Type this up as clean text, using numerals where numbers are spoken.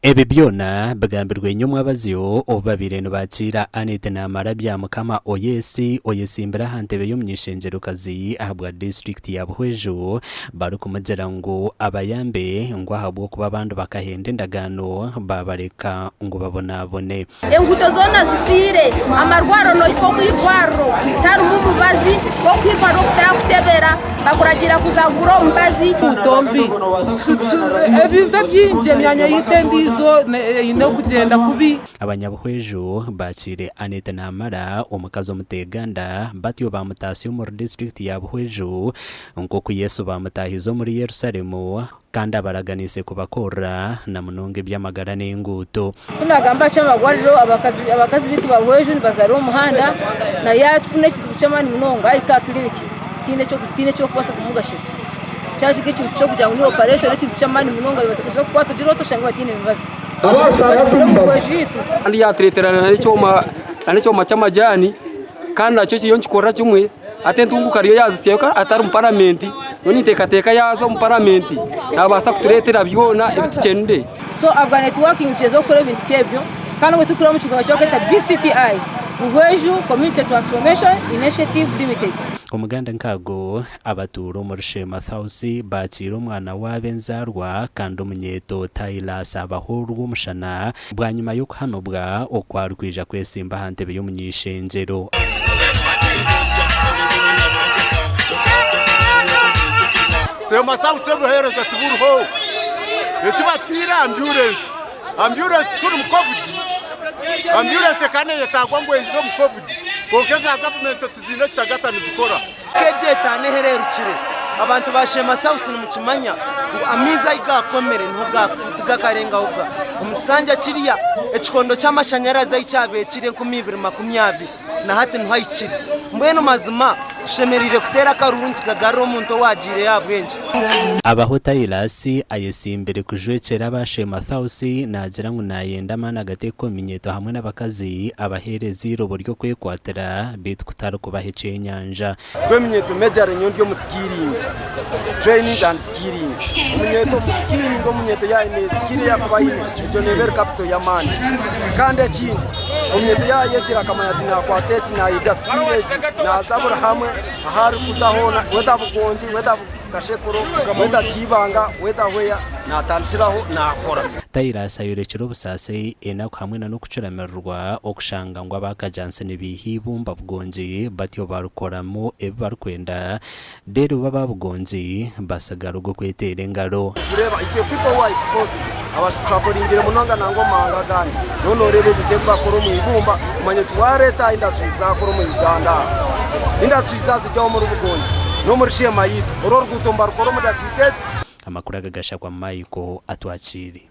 Ebi byona bagambirwe nyuma abazyo obabireno bakira anete na marabya mukama oyesimbira hantebe yo mnyishengerukazi ahabwa district ya BUHWEJU bari kumugera ngo abayambe ngo ahabwo kuba bandu bakahende ndagano babareka ngo babonabone enguto zona zifire amarwaro no iko mwirwaro taru mubazi ko kwirwaro kutakucebera bakuragira kuzagura mbazi utombi ebintu byinje myanya yitembizo ino kugenda kubi abanyabuhweju bakire anete na mara omukazi omuteganda batyo bamutasiyo mu district ya BUHWEJU ngo ku Yesu bamutahizo muri Yerusalemu kandi abaraganise kubakora na munonge by'amagara n'inguto tunagamba cy'amagwariro abakazi bitu ba BUHWEJU bazaro umuhanda na yatune kizibu cy'amani munonga ika kliniki tine cyo kubasa kumugashira cyaje ke cyo kujya muri operation n'ikindi cy'amani munonga baza kuba tugiro toshanga batine bibazi andi yatreterana n'icyo cy'amajyani kandi nacyo kiyo nkikora kimwe atentungu kariyo yazisiye ko atari mu parliament none itekateka yaza mu parliament nabasa kuturetera byona ebitukende so abwa networking jezo kore ibintu kebyo kandi wetukura mu kigaba cyo kwita BCTI BUHWEJU Community Transformation Initiative Limited. Omuganda nkago abaturo mu Rushema Thausi bakira umwana w'abenzarwa kandi umunyeto Tailasa abahurwa umushana bwa nyuma yo kuhanobwa okwarwija kwesimba hantebe yo munyishengero Sema sauti obuheereza tuburuho ekibatira ambulance turi mu covid ambulance kane yatagwa ngo ezo mu covid kokeza government tuzine tagatani dukora keje tane hererukire abantu bashema sauti mu kimanya ngo amiza igakomere ntugakarenga ubwa umusanja kiriya ekikondo cy'amashanyarazi y'icyabe kire ku 2020 na hati ntwayikire mbweno mazima shemerire kutera karuntu kagaro umuntu wagire yabwenje abaho Tailasi ayesimbere kujwekera bashema Thausi nagira ngo nayenda mana gateko minyeto hamwe n'abakazi abaherezi roboryo kwekwatera bit kutaro kubahece nyanja kwe minyeto mejare nyondyo muskiring training and skilling minyeto skilling ngo minyeto ya ine skilling yakubayine icyo never capital ya mani kandi ekindi minyeto ya yetira kamaya tina kwateti na iga skilling na zabura hamwe ahari kuzahona weda bugonji weda kashekuro weda kibanga weda hoya natandiraho nakora Tailasa yorekera obusasi enaku hamwe no kucuramerwa okushanga ngo abakajanse nibihibumba bugonji batyo barukoramo ebibarukwenda dero baba bugonji basagara ugo kwetera engaro tureba icyo people who are exposed aba traveling ngire munonga nango manga gani nono rebe bitemba koro mu ibumba umanye twareta industry za koro mu Uganda industry za zijya mu bugonji no muri shema yitu oro rgutomba rukoro mu dakikete amakuru agagasha kwa Maiko atwakiri